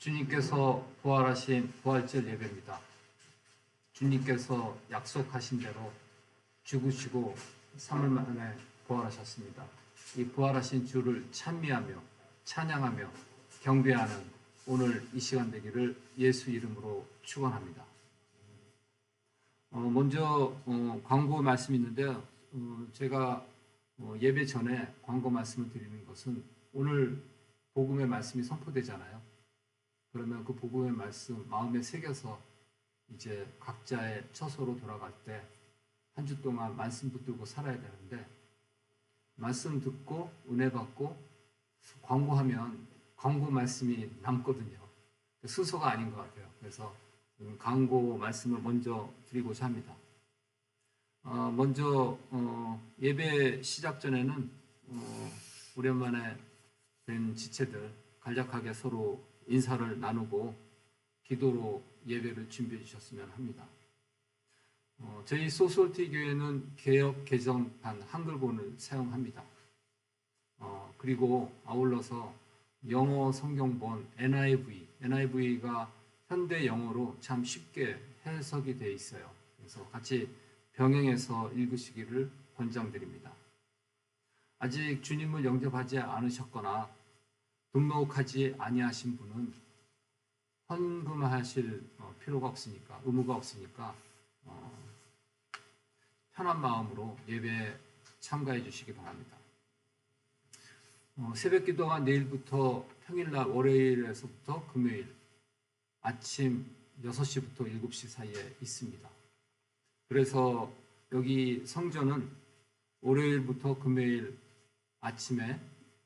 주님께서 부활하신 부활절 예배입니다. 주님께서 약속하신 대로 죽으시고 3일 만에 부활하셨습니다. 이 부활하신 주를 찬미하며 찬양하며 경배하는 오늘 이 시간 되기를 예수 이름으로 축원합니다. 먼저 광고 말씀이 있는데요. 제가 예배 전에 광고 말씀을 드리는 것은 오늘 복음의 말씀이 선포되잖아요. 그러면 그 복음의 말씀 마음에 새겨서 이제 각자의 처소로 돌아갈 때 한 주 동안 말씀 붙들고 살아야 되는데, 말씀 듣고 은혜 받고 광고하면 광고 말씀이 남거든요. 순서가 아닌 것 같아요. 그래서 광고 말씀을 먼저 드리고자 합니다. 먼저 예배 시작 전에는 오랜만에 된 지체들 간략하게 서로 인사를 나누고 기도로 예배를 준비해 주셨으면 합니다. 저희 소솔티 교회는 개역 개정판 한글본을 사용합니다. 그리고 아울러서 영어 성경본 NIV가 현대 영어로 참 쉽게 해석이 되어 있어요. 그래서 같이 병행해서 읽으시기를 권장드립니다. 아직 주님을 영접하지 않으셨거나 등록하지 아니하신 분은 헌금하실 필요가 없으니까, 의무가 없으니까 편한 마음으로 예배에 참가해 주시기 바랍니다. 새벽 기도가 내일부터 평일날 월요일에서부터 금요일 아침 6시부터 7시 사이에 있습니다. 그래서 여기 성전은 월요일부터 금요일 아침에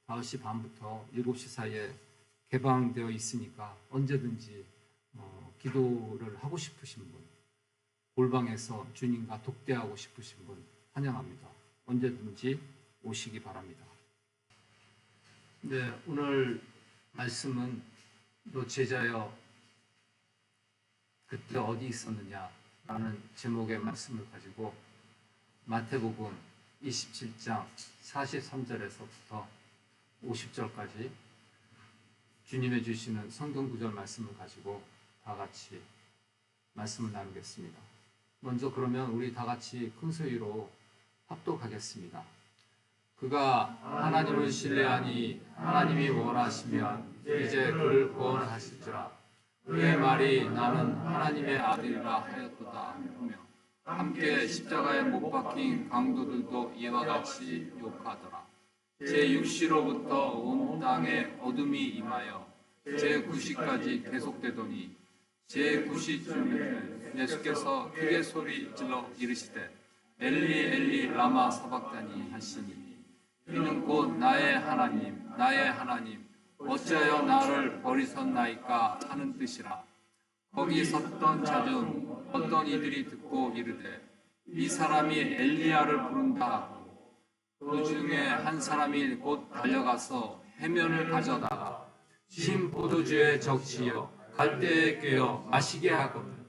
5시 반부터 7시 사이에 개방되어 있으니까 언제든지 기도를 하고 싶으신 분, 골방에서 주님과 독대하고 싶으신 분 환영합니다. 언제든지 오시기 바랍니다. 네, 오늘 말씀은 너 제자여 그때 어디 있었느냐 라는 제목의 말씀을 가지고 마태복음 27장 43절에서부터 50절까지 주님의 주시는 성경 구절 말씀을 가지고 다 같이 말씀을 나누겠습니다. 먼저 그러면 우리 다 같이 큰 소리로 합독하겠습니다. 그가 하나님을 신뢰하니 하나님이 원하시면 이제 그를 구원하실지라. 그의 말이 나는 하나님의 아들이라 하였도다 하며 함께 십자가에 못 박힌 강도들도 이와 같이 욕하더라. 제6시로부터 온 땅에 어둠이 임하여 제9시까지 계속되더니 제9시쯤에 예수께서 크게 소리 질러 이르시되 엘리 엘리 라마 사박다니 하시니 이는 곧 나의 하나님 나의 하나님 어찌하여 나를 버리셨나이까 하는 뜻이라. 거기 섰던 자 중 어떤 이들이 듣고 이르되 이 사람이 엘리야를 부른다 하고 그 중에 한 사람이 곧 달려가서 해면을 가져다가 신 포도주에 적시어 갈대에 꿰어 마시게 하거든.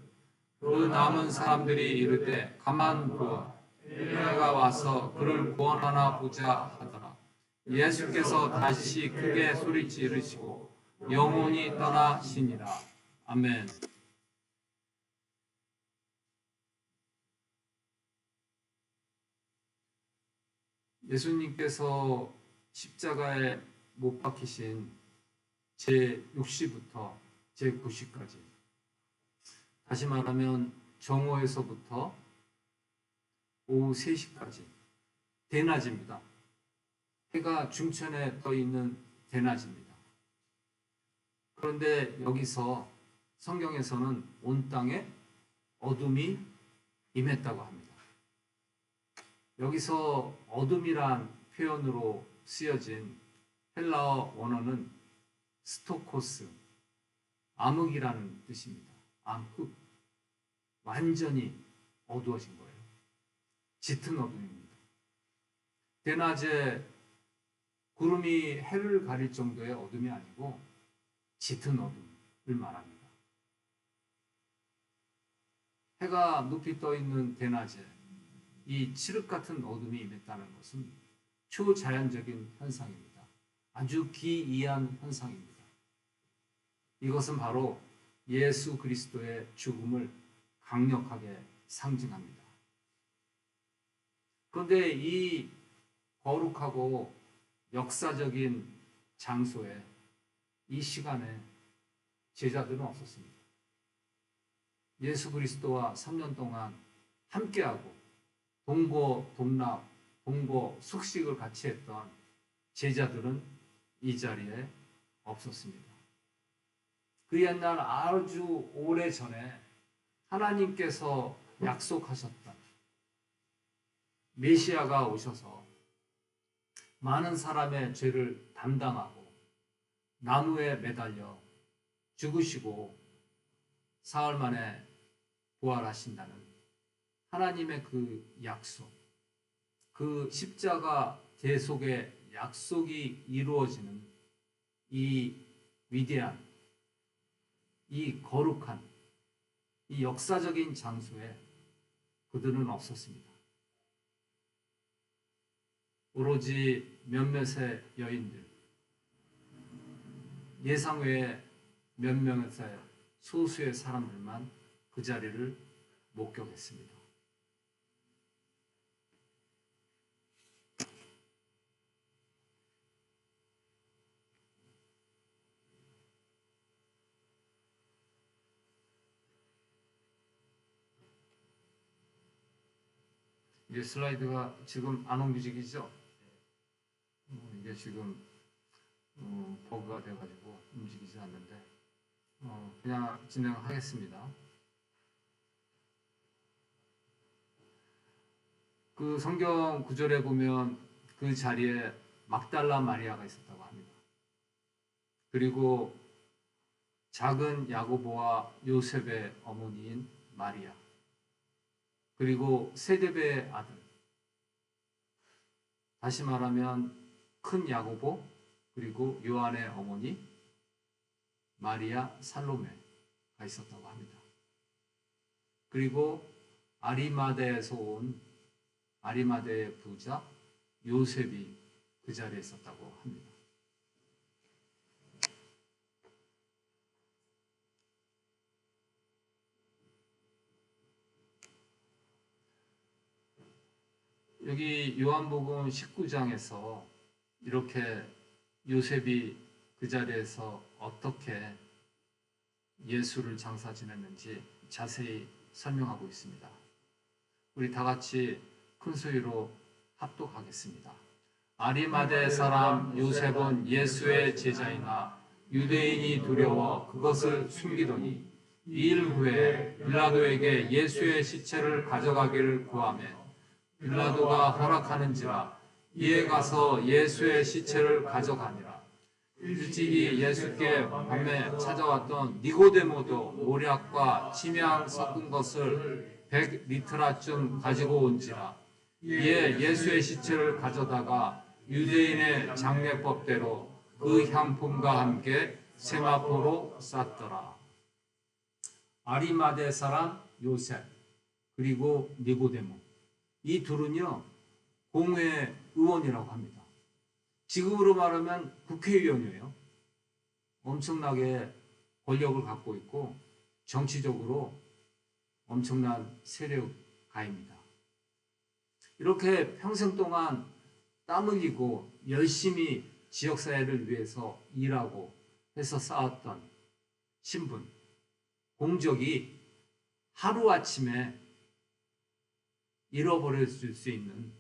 그 남은 사람들이 이르되 가만 두어 엘리야가 와서 그를 구원하나 보자 하더라. 예수께서 다시 크게 소리 지르시고 영혼이 떠나시니라. 아멘. 예수님께서 십자가에 못 박히신 제6시부터 제9시까지, 다시 말하면 정오에서부터 오후 3시까지 대낮입니다. 해가 중천에 떠 있는 대낮입니다. 그런데 여기서 성경에서는 온 땅에 어둠이 임했다고 합니다. 여기서 어둠이란 표현으로 쓰여진 헬라어 원어는 스토코스, 암흑이라는 뜻입니다. 암흑, 완전히 어두워진 거예요. 짙은 어둠입니다. 대낮에 구름이 해를 가릴 정도의 어둠이 아니고 짙은 어둠을 말합니다. 해가 높이 떠 있는 대낮에 이 칠흑 같은 어둠이 임했다는 것은 초자연적인 현상입니다. 아주 기이한 현상입니다. 이것은 바로 예수 그리스도의 죽음을 강력하게 상징합니다. 그런데 이 거룩하고 역사적인 장소에, 이 시간에 제자들은 없었습니다. 예수 그리스도와 3년 동안 함께하고 동거동락, 동거숙식을 같이 했던 제자들은 이 자리에 없었습니다. 그 옛날 아주 오래전에 하나님께서 약속하셨던 메시아가 오셔서 많은 사람의 죄를 담당하고 나무에 매달려 죽으시고 사흘 만에 부활하신다는 하나님의 그 약속, 그 십자가 대속의 약속이 이루어지는 이 위대한, 이 거룩한, 이 역사적인 장소에 그들은 없었습니다. 오로지 몇몇의 여인들, 예상 외에 몇 명의 소수의 사람들만 그 자리를 목격했습니다. 이제 슬라이드가 지금 안 움직이죠? 이게 지금 버그가 돼가지고 움직이지 않는데 그냥 진행하겠습니다. 그 성경 구절에 보면 그 자리에 막달라 마리아가 있었다고 합니다. 그리고 작은 야고보와 요셉의 어머니인 마리아, 그리고 세데베의 아들, 다시 말하면 큰 야고보, 그리고 요한의 어머니 마리아 살로메가 있었다고 합니다. 그리고 아리마대에서 온 아리마대의 부자 요셉이 그 자리에 있었다고 합니다. 여기 요한복음 19장에서 이렇게 요셉이 그 자리에서 어떻게 예수를 장사 지냈는지 자세히 설명하고 있습니다. 우리 다 같이 큰 소리로 합독하겠습니다. 아리마대 사람 요셉은 예수의 제자이나 유대인이 두려워 그것을 숨기더니 2일 후에 빌라도에게 예수의 시체를 가져가기를 구하매 빌라도가 허락하는지라 이에 가서 예수의 시체를 가져가니라. 일찍이 예수께 밤에 찾아왔던 니고데모도 모략과 침향 섞은 것을 100리트라쯤 가지고 온지라. 이에 예수의 시체를 가져다가 유대인의 장례법대로 그 향품과 함께 세마포로 쌌더라. 아리마대 사람 요셉, 그리고 니고데모, 이 둘은요 공회 의원이라고 합니다. 지금으로 말하면 국회의원이에요. 엄청나게 권력을 갖고 있고 정치적으로 엄청난 세력가입니다. 이렇게 평생 동안 땀 흘리고 열심히 지역사회를 위해서 일하고 해서 쌓았던 신분, 공적이 하루아침에 잃어버려질 수 있는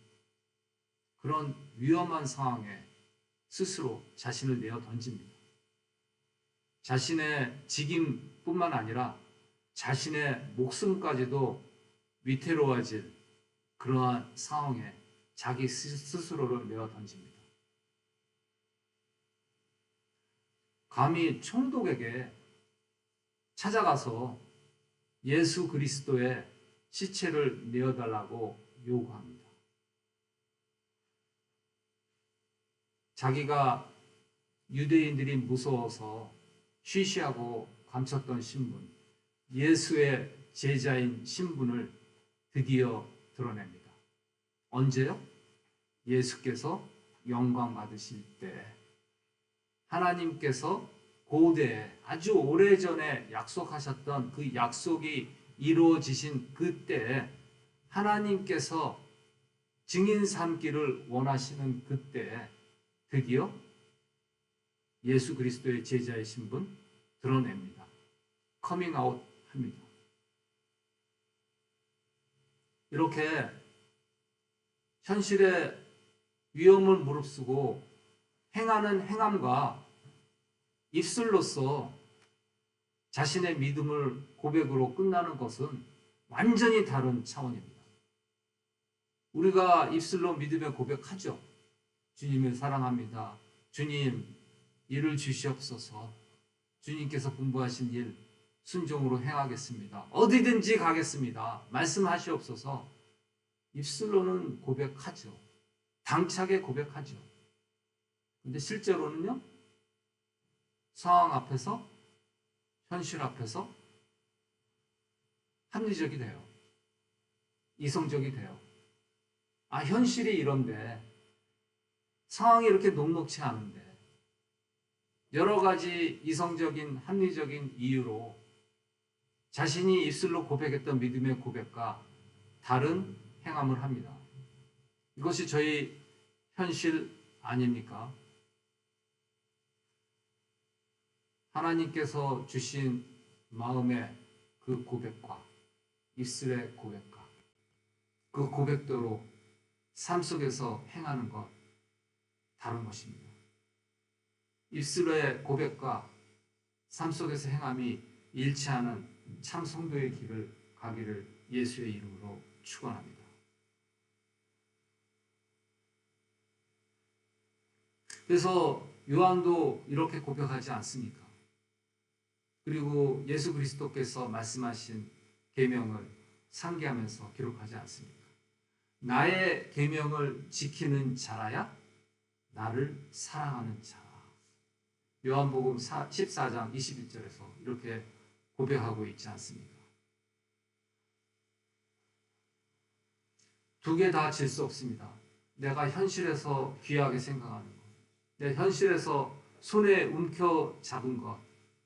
그런 위험한 상황에 스스로 자신을 내어 던집니다. 자신의 직임뿐만 아니라 자신의 목숨까지도 위태로워질 그러한 상황에 자기 스스로를 내어 던집니다. 감히 총독에게 찾아가서 예수 그리스도의 시체를 내어달라고 요구합니다. 자기가 유대인들이 무서워서 쉬쉬하고 감췄던 신분, 예수의 제자인 신분을 드디어 드러냅니다. 언제요? 예수께서 영광 받으실 때, 하나님께서 고대 아주 오래전에 약속하셨던 그 약속이 이루어지신 그때 하나님께서 증인 삼기를 원하시는 그때 드디어 예수 그리스도의 제자의 신분 드러냅니다. 커밍아웃 합니다. 이렇게 현실의 위험을 무릅쓰고 행하는 행함과 입술로서 자신의 믿음을 고백으로 끝나는 것은 완전히 다른 차원입니다. 우리가 입술로 믿음의 고백하죠. 주님을 사랑합니다. 주님, 일을 주시옵소서. 주님께서 분부하신 일 순종으로 행하겠습니다. 어디든지 가겠습니다. 말씀하시옵소서. 입술로는 고백하죠. 당차게 고백하죠. 근데 실제로는요, 상황 앞에서, 현실 앞에서 합리적이 돼요. 이성적이 돼요. 현실이 이런데, 상황이 이렇게 녹록치 않은데, 여러 가지 이성적인, 합리적인 이유로 자신이 입술로 고백했던 믿음의 고백과 다른 행함을 합니다. 이것이 저희 현실 아닙니까? 하나님께서 주신 마음의 그 고백과 입술의 고백과 그 고백대로 삶 속에서 행하는 것 다른 것입니다. 입술의 고백과 삶 속에서 행함이 일치하는 참 성도의 길을 가기를 예수의 이름으로 축원합니다. 그래서 요한도 이렇게 고백하지 않습니까? 그리고 예수 그리스도께서 말씀하신 계명을 상기하면서 기록하지 않습니까? 나의 계명을 지키는 자라야 나를 사랑하는 자라. 요한복음 14장 21절에서 이렇게 고백하고 있지 않습니까? 두 개 다 질 수 없습니다. 내가 현실에서 귀하게 생각하는 것, 내 현실에서 손에 움켜 잡은 것,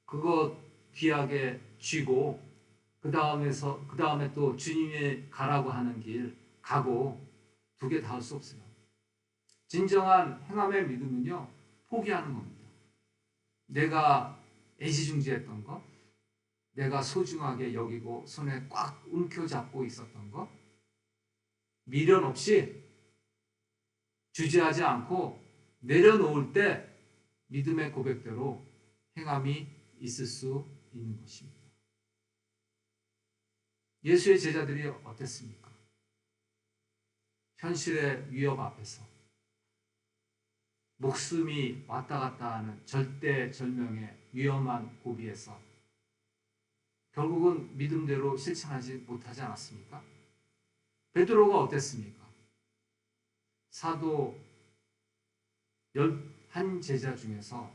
그것 귀하게 쥐고 그 다음에 또 주님이 가라고 하는 길 가고 두 개 다 할 수 없어요. 진정한 행함의 믿음은요, 포기하는 겁니다. 내가 애지중지했던 것, 내가 소중하게 여기고 손에 꽉 움켜잡고 있었던 것, 미련 없이 주저하지 않고 내려놓을 때 믿음의 고백대로 행함이 있을 수 있는 것입니다. 예수의 제자들이 어땠습니까? 현실의 위협 앞에서 목숨이 왔다 갔다 하는 절대절명의 위험한 고비에서 결국은 믿음대로 실천하지 못하지 않았습니까? 베드로가 어땠습니까? 사도 11제자 중에서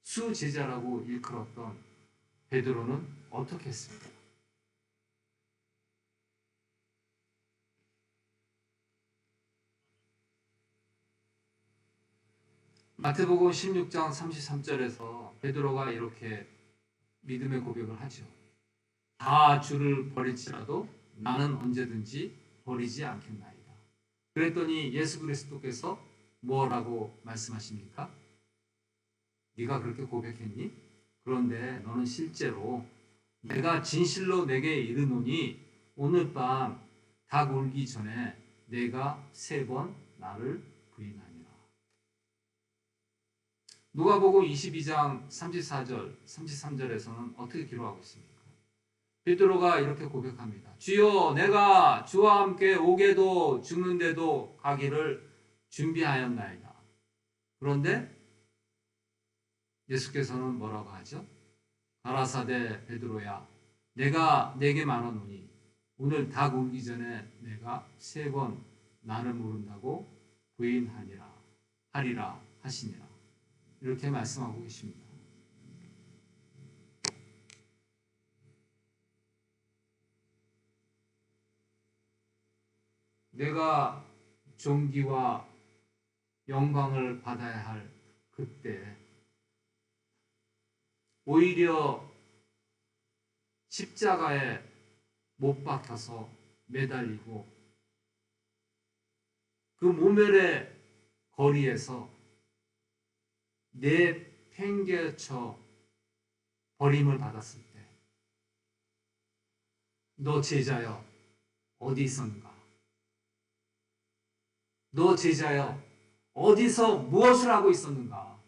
수제자라고 일컬었던 베드로는 어떻게 했습니까? 마태복음 16장 33절에서 베드로가 이렇게 믿음의 고백을 하죠. 다 주를 버릴지라도 나는 언제든지 버리지 않겠나이다. 그랬더니 예수 그리스도께서 뭐라고 말씀하십니까? 네가 그렇게 고백했니? 그런데 너는 실제로 내가 진실로 내게 이르노니 오늘 밤 닭 울기 전에 내가 3번 나를 부인하니라. 누가복음 22장 34절, 33절에서는 어떻게 기록하고 있습니까? 베드로가 이렇게 고백합니다. 주여, 내가 주와 함께 오게도 죽는데도 가기를 준비하였나이다. 그런데 예수께서는 뭐라고 하죠? 가라사대 베드로야, 내가 네게 말하노니 오늘 닭 울기 전에 내가 3번 나를 모른다고 하리라 하시니라. 이렇게 말씀하고 계십니다. 내가 존귀와 영광을 받아야 할 그때 오히려 십자가에 못 박혀서 매달리고 그 모멸의 거리에서 내팽개쳐 버림을 받았을 때 너 제자여 어디 있었는가? 너 제자여 어디서 무엇을 하고 있었는가?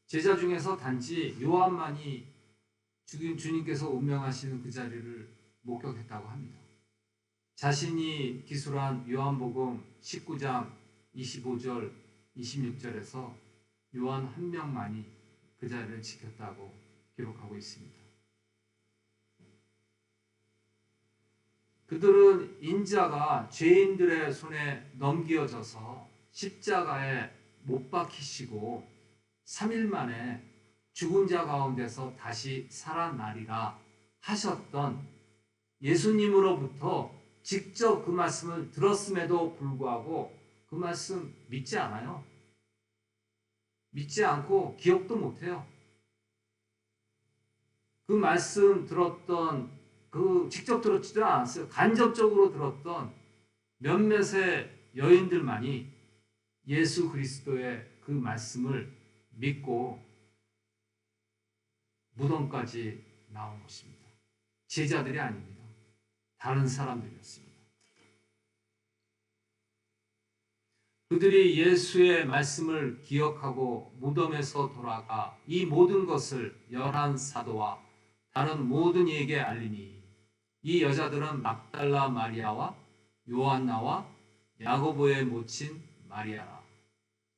제자 중에서 단지 요한만이 주님께서 운명하시는 그 자리를 목격했다고 합니다. 자신이 기술한 요한복음 19장 25절 26절에서 요한 한 명만이 그 자리를 지켰다고 기록하고 있습니다. 그들은 인자가 죄인들의 손에 넘겨져서 십자가에 못 박히시고 3일 만에 죽은 자 가운데서 다시 살아나리라 하셨던 예수님으로부터 직접 그 말씀을 들었음에도 불구하고 그 말씀 믿지 않아요. 믿지 않고 기억도 못해요. 그 말씀 들었던 직접 들었지도 않았어요. 간접적으로 들었던 몇몇의 여인들만이 예수 그리스도의 그 말씀을 믿고 무덤까지 나온 것입니다. 제자들이 아닙니다. 다른 사람들이었습니다. 그들이 예수의 말씀을 기억하고 무덤에서 돌아가 이 모든 것을 11사도와 다른 모든 이에게 알리니 이 여자들은 막달라 마리아와 요한나와 야고보의 모친 마리아라.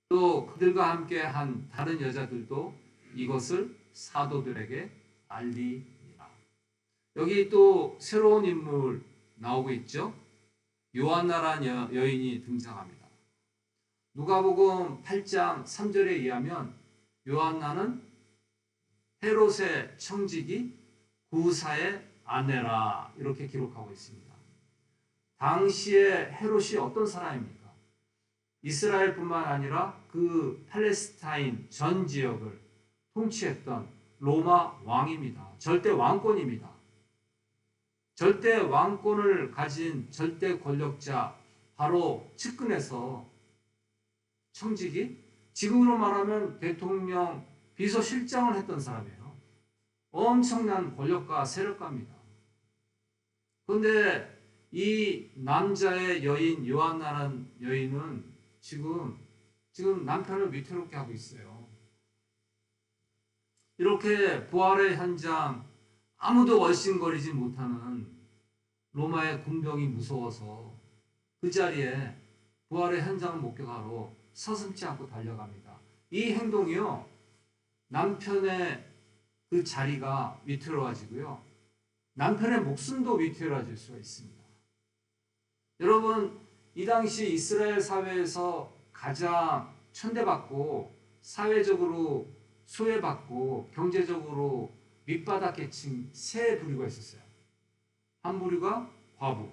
또 그들과 함께 한 다른 여자들도 이것을 사도들에게 알리니라. 여기 또 새로운 인물 나오고 있죠. 요한나라는 여인이 등장합니다. 누가복음 8장 3절에 의하면 요한나는 헤롯의 청지기 구사의 아내라 이렇게 기록하고 있습니다. 당시에 헤롯이 어떤 사람입니까? 이스라엘뿐만 아니라 그 팔레스타인 전 지역을 통치했던 로마 왕입니다. 절대 왕권입니다. 절대 왕권을 가진 절대 권력자 바로 측근에서 청지기, 지금으로 말하면 대통령 비서실장을 했던 사람이에요. 엄청난 권력가 세력가입니다. 그런데 이 남자의 여인 요한나라는 여인은 지금 남편을 위태롭게 하고 있어요. 이렇게 부활의 현장 아무도 얼씬거리지 못하는 로마의 군병이 무서워서 그 자리에 부활의 현장을 목격하러 서슴지 않고 달려갑니다. 이 행동이요, 남편의 그 자리가 위태로워지고요, 남편의 목숨도 위태로워질 수가 있습니다. 여러분, 이 당시 이스라엘 사회에서 가장 천대받고 사회적으로 소외받고 경제적으로 밑바닥 계층 세 부류가 있었어요. 한 부류가 과부,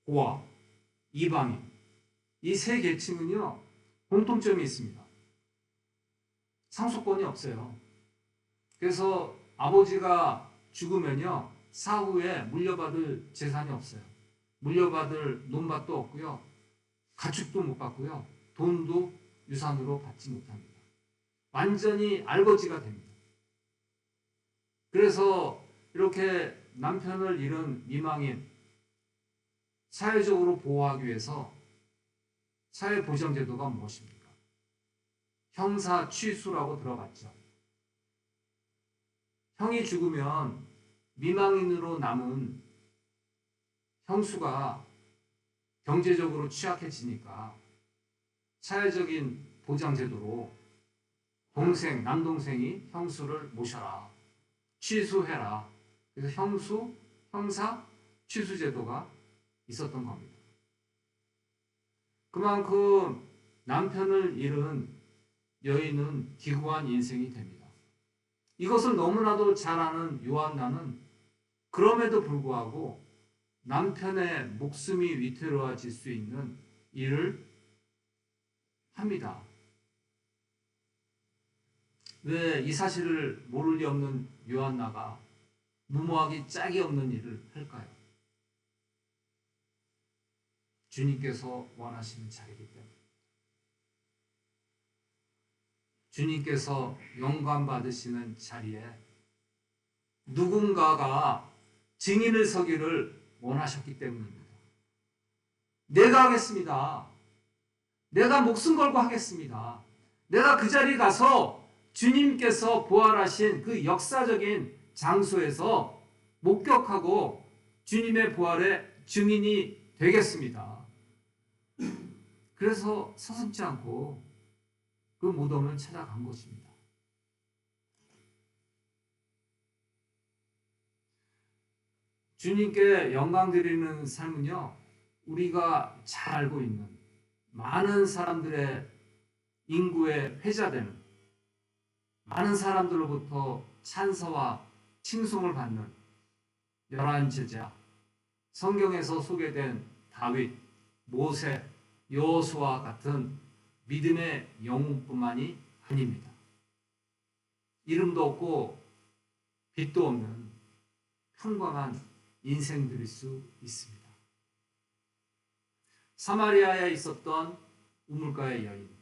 고아, 이방인. 이 세 계층은요, 공통점이 있습니다. 상속권이 없어요. 그래서 아버지가 죽으면요, 사후에 물려받을 재산이 없어요. 물려받을 논밭도 없고요, 가축도 못 받고요, 돈도 유산으로 받지 못합니다. 완전히 알거지가 됩니다. 그래서 이렇게 남편을 잃은 미망인 사회적으로 보호하기 위해서 사회보장제도가 무엇입니까? 형사 취수라고 들어봤죠. 형이 죽으면 미망인으로 남은 형수가 경제적으로 취약해지니까 사회적인 보장제도로 남동생이 형수를 모셔라. 취수해라. 그래서 형사 취수제도가 있었던 겁니다. 그만큼 남편을 잃은 여인은 기구한 인생이 됩니다. 이것을 너무나도 잘 아는 요한나는 그럼에도 불구하고 남편의 목숨이 위태로워질 수 있는 일을 합니다. 왜 이 사실을 모를 리 없는 요한나가 무모하기 짝이 없는 일을 할까요? 주님께서 원하시는 자리이기 때문에. 주님께서 영광 받으시는 자리에 누군가가 증인을 서기를 원하셨기 때문입니다. 내가 하겠습니다. 내가 목숨 걸고 하겠습니다. 내가 그 자리에 가서 주님께서 부활하신 그 역사적인 장소에서 목격하고 주님의 부활의 증인이 되겠습니다. 그래서 서슴지 않고 그 무덤을 찾아간 것입니다. 주님께 영광 드리는 삶은요, 우리가 잘 알고 있는 많은 사람들의 인구에 회자되는 많은 사람들로부터 찬사와 칭송을 받는 열한 제자, 성경에서 소개된 다윗, 모세, 여호수아 같은 믿음의 영웅뿐만이 아닙니다. 이름도 없고 빛도 없는 평범한 인생들일 수 있습니다. 사마리아에 있었던 우물가의 여인,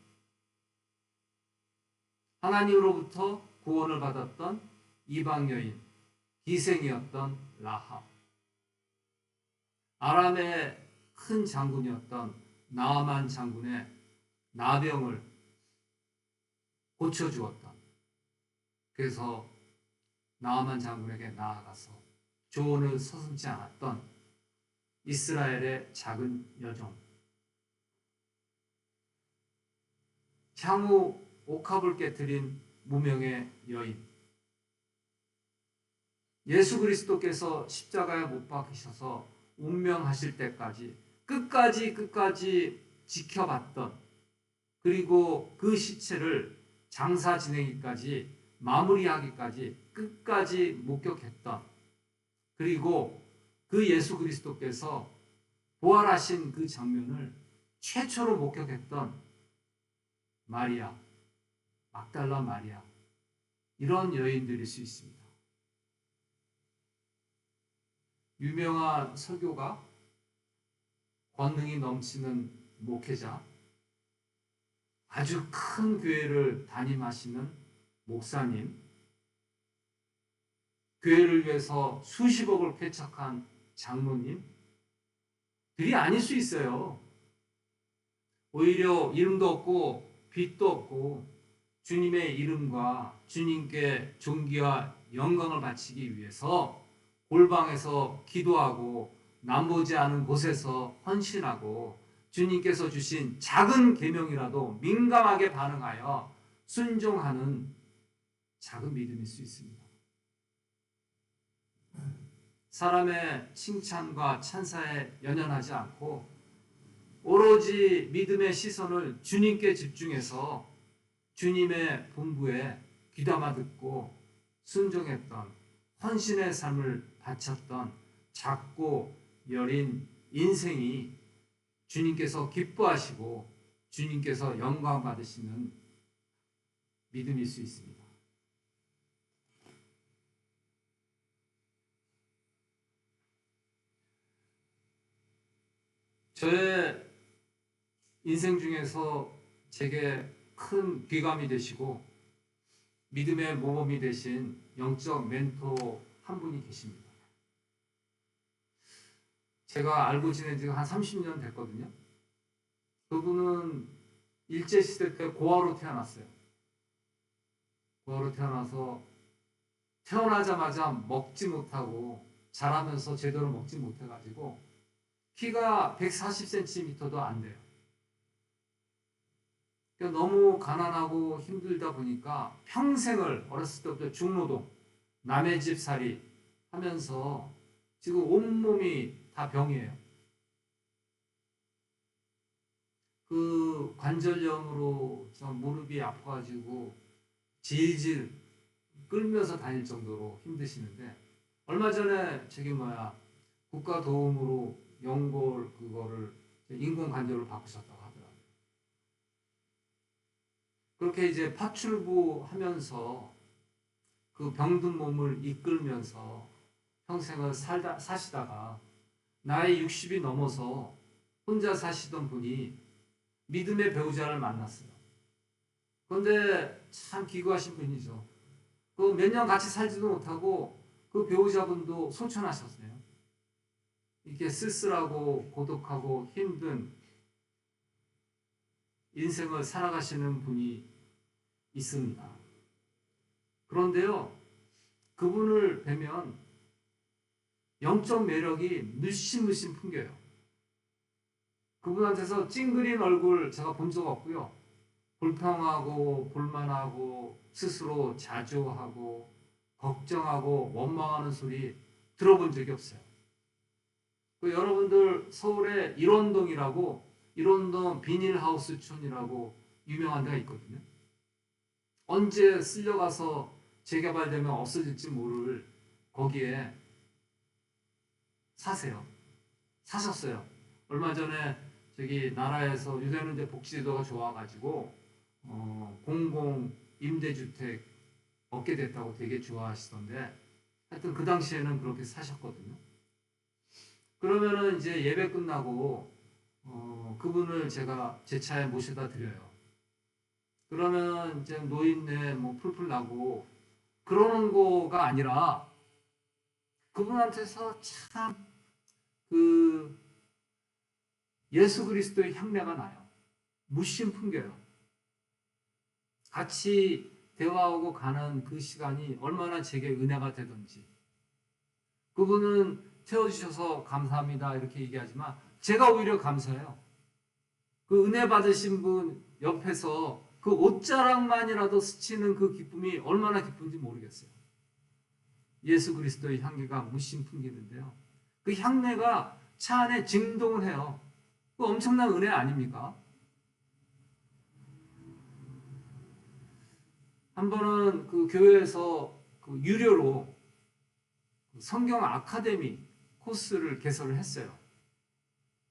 하나님으로부터 구원을 받았던 이방 여인, 기생이었던 라합, 아람의 큰 장군이었던 나아만 장군의 나병을 고쳐주었던, 그래서 나아만 장군에게 나아가서 조언을 서슴지 않았던 이스라엘의 작은 여종, 향후 옥합을 깨뜨린 무명의 여인, 예수 그리스도께서 십자가에 못 박히셔서 운명하실 때까지 끝까지 지켜봤던, 그리고 그 시체를 장사 지내기까지 마무리하기까지 끝까지 목격했던, 그리고 그 예수 그리스도께서 부활하신 그 장면을 최초로 목격했던 마리아, 막달라 마리아, 이런 여인들일 수 있습니다. 유명한 설교가, 권능이 넘치는 목회자, 아주 큰 교회를 담임하시는 목사님, 교회를 위해서 수십억을 쾌척한 장로님들이 아닐 수 있어요. 오히려 이름도 없고 빛도 없고 주님의 이름과 주님께 존귀와 영광을 바치기 위해서 골방에서 기도하고 남보지 않은 곳에서 헌신하고 주님께서 주신 작은 계명이라도 민감하게 반응하여 순종하는 작은 믿음일 수 있습니다. 사람의 칭찬과 찬사에 연연하지 않고 오로지 믿음의 시선을 주님께 집중해서 주님의 분부에 귀담아 듣고 순종했던, 헌신의 삶을 바쳤던 작고 여린 인생이 주님께서 기뻐하시고 주님께서 영광 받으시는 믿음일 수 있습니다. 저의 인생 중에서 제게 큰 귀감이 되시고 믿음의 모범이 되신 영적 멘토 한 분이 계십니다. 제가 알고 지낸 지가 한 30년 됐거든요. 그분은 일제시대 때 고아로 태어났어요. 고아로 태어나서 태어나자마자 먹지 못하고 자라면서 제대로 먹지 못해가지고 키가 140cm도 안 돼요. 그러니까 너무 가난하고 힘들다 보니까 평생을 어렸을 때부터 중노동, 남의 집 살이 하면서 지금 온몸이 다 병이에요. 그 관절염으로 무릎이 아파가지고 질질 끌면서 다닐 정도로 힘드시는데, 얼마 전에 국가 도움으로 연골 그거를 인공 관절을 바꾸셨다고 하더라고요. 그렇게 이제 파출부하면서 그 병든 몸을 이끌면서 평생을 사시다가 나이 60이 넘어서 혼자 사시던 분이 믿음의 배우자를 만났어요. 그런데 참 기구하신 분이죠. 그 몇 년 같이 살지도 못하고 그 배우자분도 소천하셨어요. 이렇게 쓸쓸하고 고독하고 힘든 인생을 살아가시는 분이 있습니다. 그런데요, 그분을 뵈면 영적 매력이 물씬 풍겨요. 그분한테서 찡그린 얼굴 제가 본 적 없고요. 불평하고 불만하고 스스로 자조하고 걱정하고 원망하는 소리 들어본 적이 없어요. 여러분들 서울에 일원동 비닐하우스촌이라고 유명한 데가 있거든요. 언제 쓸려가서 재개발되면 없어질지 모를 거기에 사셨어요. 얼마 전에 저기 나라에서 요새는 이제 복지제도가 좋아가지고 공공 임대주택 얻게 됐다고 되게 좋아하시던데 하여튼 그 당시에는 그렇게 사셨거든요. 그러면은 이제 예배 끝나고 그분을 제가 제 차에 모셔다 드려요. 그러면 이제 노인네 뭐 풀풀 나고 그러는 거가 아니라 그분한테서 참 그 예수 그리스도의 향내가 나요. 물씬 풍겨요. 같이 대화하고 가는 그 시간이 얼마나 제게 은혜가 되든지. 그분은 태워주셔서 감사합니다 이렇게 얘기하지만 제가 오히려 감사해요. 그 은혜 받으신 분 옆에서 그 옷자락만이라도 스치는 그 기쁨이 얼마나 기쁜지 모르겠어요. 예수 그리스도의 향기가 물씬 풍기는데요. 그 향내가 차 안에 진동을 해요. 그 엄청난 은혜 아닙니까? 한 번은 그 교회에서 그 유료로 성경 아카데미 코스를 개설을 했어요.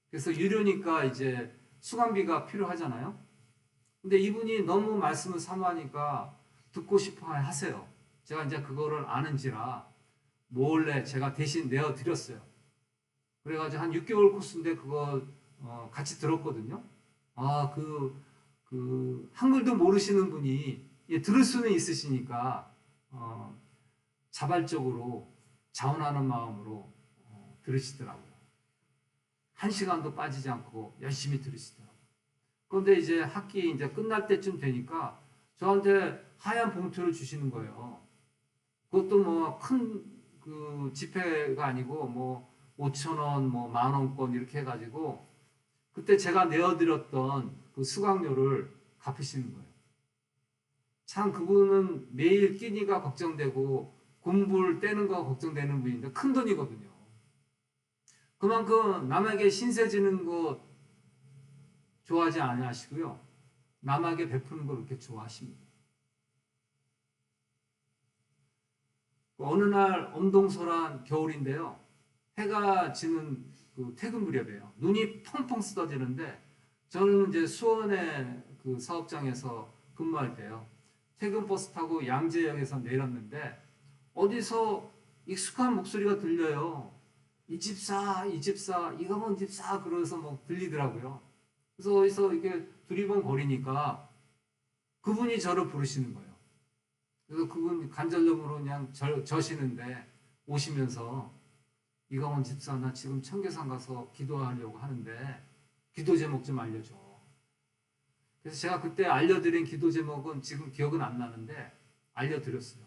그래서 유료니까 이제 수강비가 필요하잖아요. 근데 이분이 너무 말씀을 사모하니까 듣고 싶어 하세요. 제가 이제 그거를 아는지라 몰래 제가 대신 내어드렸어요. 그래가지고 한 6개월 코스인데 그거 같이 들었거든요. 아, 한글도 모르시는 분이 들을 수는 있으시니까 자발적으로 자원하는 마음으로 들으시더라고요. 1시간도 빠지지 않고 열심히 들으시더라고요. 그런데 이제 학기 이제 끝날 때쯤 되니까 저한테 하얀 봉투를 주시는 거예요. 그것도 뭐 큰 그 지폐가 아니고 뭐 5,000원, 뭐 10,000원권 이렇게 해가지고 그때 제가 내어드렸던 그 수강료를 갚으시는 거예요. 참 그분은 매일 끼니가 걱정되고 공부를 떼는 거 걱정되는 분인데 큰 돈이거든요. 그만큼 남에게 신세 지는 거 좋아하지 않으시고요. 남에게 베푸는 걸 그렇게 좋아하십니다. 어느 날 엄동설한 겨울인데요. 해가 지는 그 퇴근 무렵이에요. 눈이 펑펑 쏟아지는데 저는 이제 수원의 그 사업장에서 근무할 때요. 퇴근 버스 타고 양재역에서 내렸는데 어디서 익숙한 목소리가 들려요. 이 집사, 이가원 집사 그러면서 막 들리더라고요. 그래서 어디서 이렇게 두리번거리니까 그분이 저를 부르시는 거예요. 그래서 그분 간절염으로 그냥 저시는데 오시면서 이가원 집사 나 지금 청계산 가서 기도하려고 하는데 기도 제목 좀 알려줘. 그래서 제가 그때 알려드린 기도 제목은 지금 기억은 안 나는데 알려드렸어요.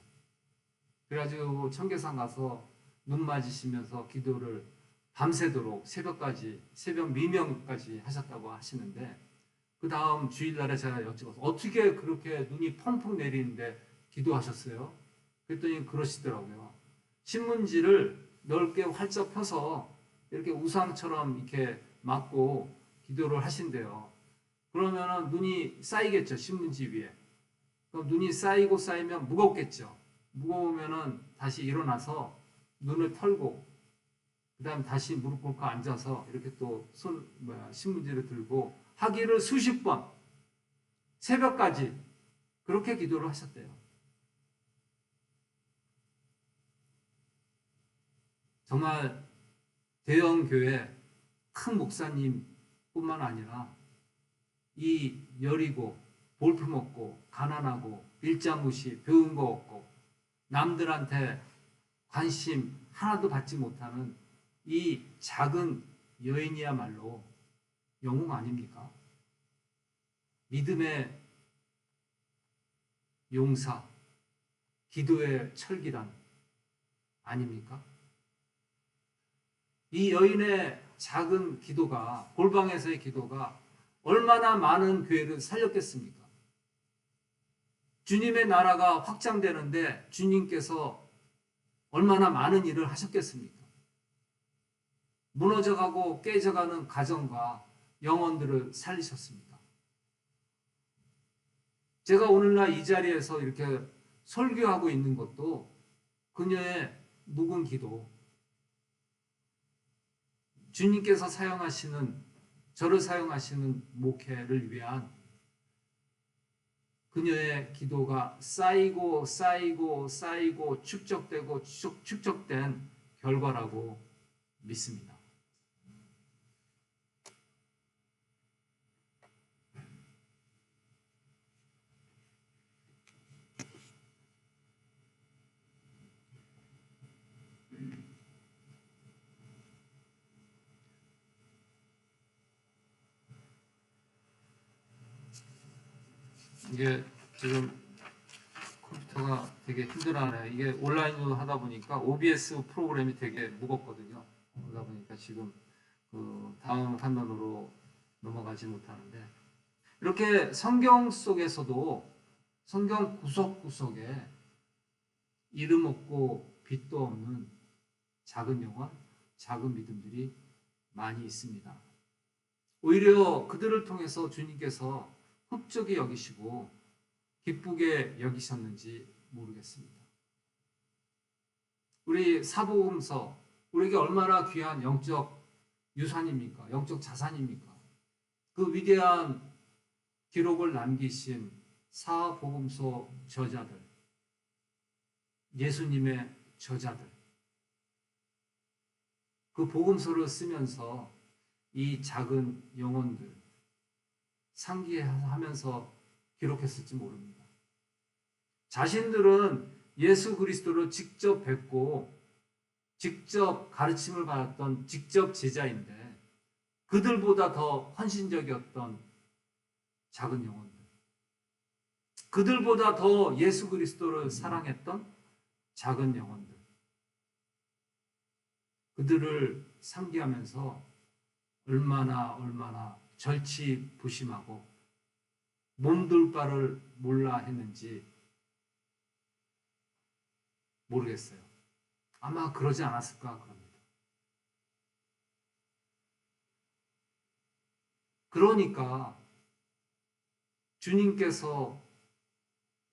그래가지고 청계산 가서 눈 맞으시면서 기도를 밤새도록 새벽 미명까지 하셨다고 하시는데 그 다음 주일날에 제가 여쭤봤어요. 어떻게 그렇게 눈이 펑펑 내리는데 기도하셨어요? 그랬더니 그러시더라고요. 신문지를 넓게 활짝 펴서 이렇게 우상처럼 이렇게 막고 기도를 하신대요. 그러면 눈이 쌓이겠죠, 신문지 위에. 그럼 눈이 쌓이면 무겁겠죠. 무거우면 다시 일어나서 눈을 털고 그 다음 다시 무릎 꿇고 앉아서 이렇게 또 신문지를 들고 하기를 수십 번 새벽까지 그렇게 기도를 하셨대요. 정말 대형 교회 큰 목사님뿐만 아니라 이 여리고 볼품없고 가난하고 일자무시 배운 거 없고 남들한테 관심 하나도 받지 못하는 이 작은 여인이야말로 영웅 아닙니까? 믿음의 용사, 기도의 철기란 아닙니까? 이 여인의 작은 기도가, 골방에서의 기도가 얼마나 많은 교회를 살렸겠습니까? 주님의 나라가 확장되는데 주님께서 얼마나 많은 일을 하셨겠습니까? 무너져가고 깨져가는 가정과 영혼들을 살리셨습니다. 제가 오늘날 이 자리에서 이렇게 설교하고 있는 것도 그녀의 묵은 기도, 주님께서 사용하시는, 저를 사용하시는 목회를 위한 그녀의 기도가 쌓이고 쌓이고 쌓이고 축적되고 축적된 결과라고 믿습니다. 이게 지금 컴퓨터가 되게 힘들어하네요. 이게 온라인으로 하다 보니까 OBS 프로그램이 되게 무겁거든요. 그러다 보니까 지금 그 다음 화면으로 넘어가지 못하는데, 이렇게 성경 속에서도 성경 구석구석에 이름 없고 빛도 없는 작은 영혼, 작은 믿음들이 많이 있습니다. 오히려 그들을 통해서 주님께서 흡족히 여기시고 기쁘게 여기셨는지 모르겠습니다. 우리 사복음서, 우리에게 얼마나 귀한 영적 유산입니까? 영적 자산입니까? 그 위대한 기록을 남기신 사복음서 저자들, 예수님의 저자들, 그 복음서를 쓰면서 이 작은 영혼들 상기하면서 기록했을지 모릅니다. 자신들은 예수 그리스도를 직접 뵙고 직접 가르침을 받았던 직접 제자인데 그들보다 더 헌신적이었던 작은 영혼들, 그들보다 더 예수 그리스도를 사랑했던 작은 영혼들, 그들을 상기하면서 얼마나 절치부심하고 몸둘 바를 몰라 했는지 모르겠어요. 아마 그러지 않았을까 그럽니다. 그러니까 주님께서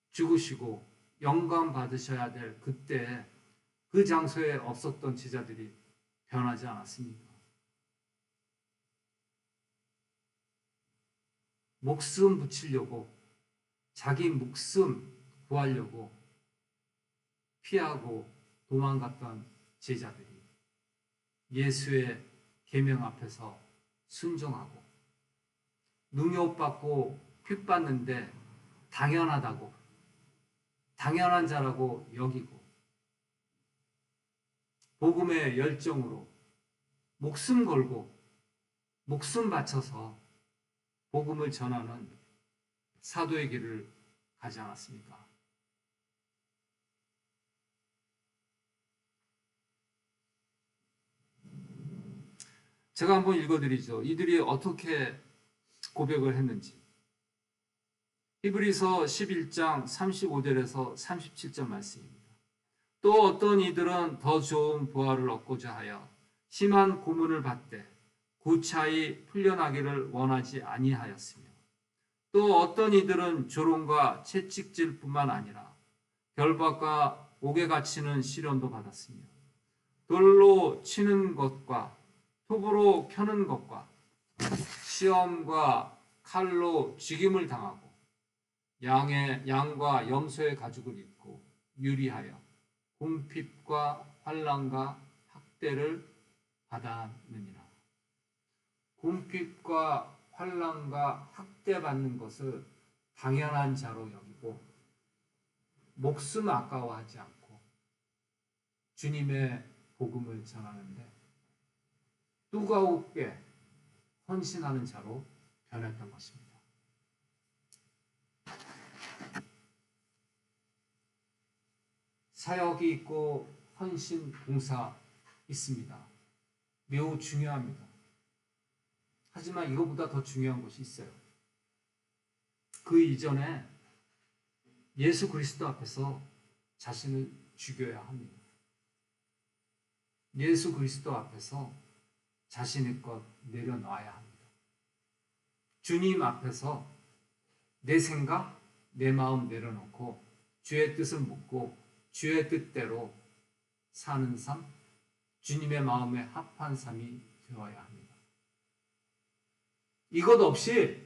죽으시고 영광 받으셔야 될 그때 그 장소에 없었던 제자들이 변하지 않았습니까? 목숨 붙이려고, 자기 목숨 구하려고 피하고 도망갔던 제자들이 예수의 계명 앞에서 순종하고 능욕받고 핍받는데 당연하다고, 당연한 자라고 여기고 복음의 열정으로 목숨 걸고 목숨 바쳐서 복음을 전하는 사도의 길을 가지 않았습니까? 제가 한번 읽어드리죠. 이들이 어떻게 고백을 했는지. 히브리서 11장 35절에서 37절 말씀입니다. 또 어떤 이들은 더 좋은 부활을 얻고자 하여 심한 고문을 받되 구차히 풀려나기를 원하지 아니하였으며, 또 어떤 이들은 조롱과 채찍질 뿐만 아니라 결박과 옥에 갇히는 시련도 받았으며, 돌로 치는 것과 톱으로 펴는 것과 시험과 칼로 죽임을 당하고 양과 염소의 가죽을 입고 유리하여 궁핍과 환난과 학대를 받았느니라. 궁핍과 환난과 학대받는 것을 당연한 자로 여기고 목숨 아까워하지 않고 주님의 복음을 전하는데 뜨거우게 헌신하는 자로 변했던 것입니다. 사역이 있고 헌신 봉사 있습니다. 매우 중요합니다. 하지만 이것보다 더 중요한 것이 있어요. 그 이전에 예수 그리스도 앞에서 자신을 죽여야 합니다. 예수 그리스도 앞에서 자신의 것 내려놔야 합니다. 주님 앞에서 내 생각, 내 마음 내려놓고 주의 뜻을 묻고 주의 뜻대로 사는 삶, 주님의 마음에 합한 삶이 되어야 합니다. 이것 없이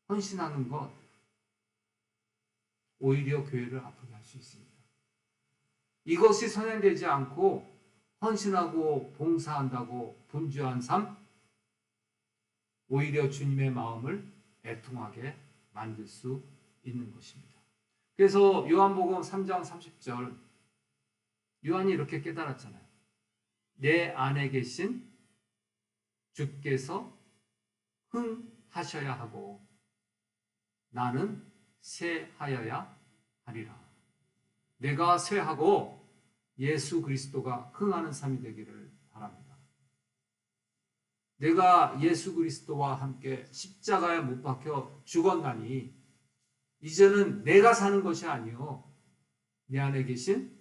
헌신하는 것 오히려 교회를 아프게 할 수 있습니다. 이것이 선행되지 않고 헌신하고 봉사한다고 분주한 삶, 오히려 주님의 마음을 애통하게 만들 수 있는 것입니다. 그래서 요한복음 3장 30절 요한이 이렇게 깨달았잖아요. 내 안에 계신 주께서 흥하셔야 하고 나는 쇠하여야 하리라. 내가 쇠하고 예수 그리스도가 흥하는 삶이 되기를 바랍니다. 내가 예수 그리스도와 함께 십자가에 못 박혀 죽었나니 이제는 내가 사는 것이 아니요 내 안에 계신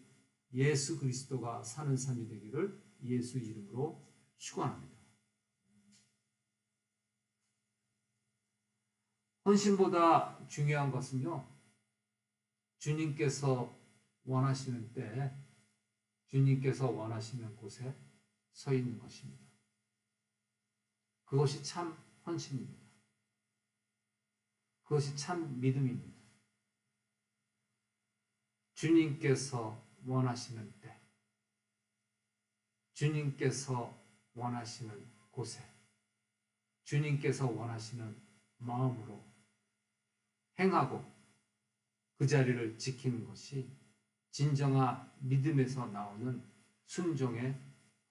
예수 그리스도가 사는 삶이 되기를 예수 이름으로 축원합니다. 헌신보다 중요한 것은요, 주님께서 원하시는 때에 주님께서 원하시는 곳에 서 있는 것입니다. 그것이 참 헌신입니다. 그것이 참 믿음입니다. 주님께서 원하시는 때, 주님께서 원하시는 곳에, 주님께서 원하시는 마음으로 행하고 그 자리를 지키는 것이 진정한 믿음에서 나오는 순종의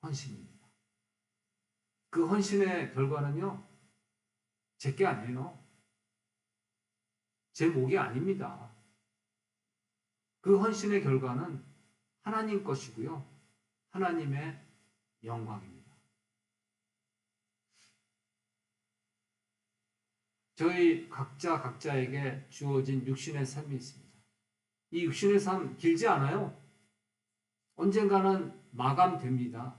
헌신입니다. 그 헌신의 결과는요, 제게 아니에요. 제 목이 아닙니다. 그 헌신의 결과는 하나님 것이고요, 하나님의 영광입니다. 저희 각자에게 주어진 육신의 삶이 있습니다. 이 육신의 삶 길지 않아요. 언젠가는 마감됩니다.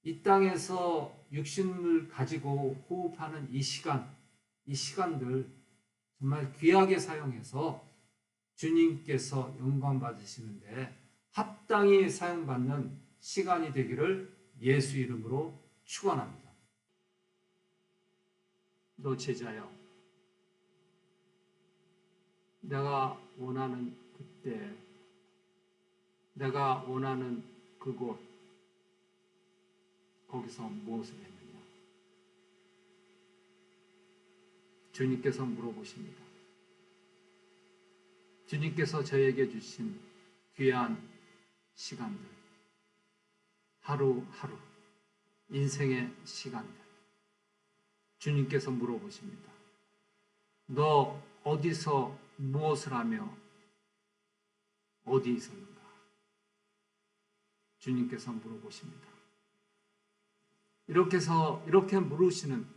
이 땅에서 육신을 가지고 호흡하는 이 시간들 정말 귀하게 사용해서 주님께서 영광 받으시는데 합당히 사용받는 시간이 되기를 예수 이름으로 축원합니다. 너 제자여, 내가 원하는 그때, 내가 원하는 그곳, 거기서 무엇을 했느냐? 주님께서 물어보십니다. 주님께서 저에게 주신 귀한 시간들, 하루하루, 인생의 시간들, 주님께서 물어보십니다. 너 어디서 무엇을 하며 어디 있었는가? 주님께서 물어보십니다. 이렇게 물으시는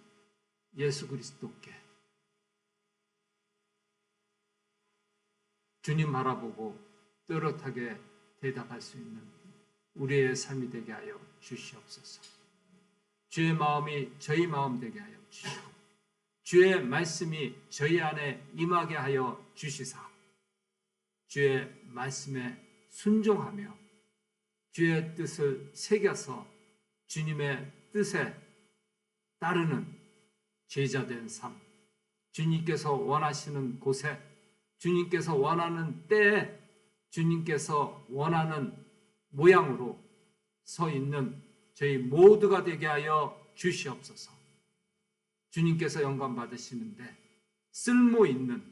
예수 그리스도께 주님 바라보고 뚜렷하게 대답할 수 있는 우리의 삶이 되게 하여 주시옵소서. 주의 마음이 저희 마음 되게 하여 주시고 주의 말씀이 저희 안에 임하게 하여 주시사 주의 말씀에 순종하며 주의 뜻을 새겨서 주님의 뜻에 따르는 제자된 삶, 주님께서 원하시는 곳에, 주님께서 원하는 때에, 주님께서 원하는 모양으로 서 있는 저희 모두가 되게 하여 주시옵소서. 주님께서 영광 받으시는데 쓸모 있는,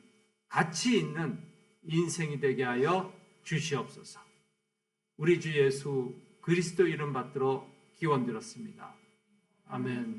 가치 있는 인생이 되게 하여 주시옵소서. 우리 주 예수 그리스도 이름 받들어 기원드렸습니다. 아멘.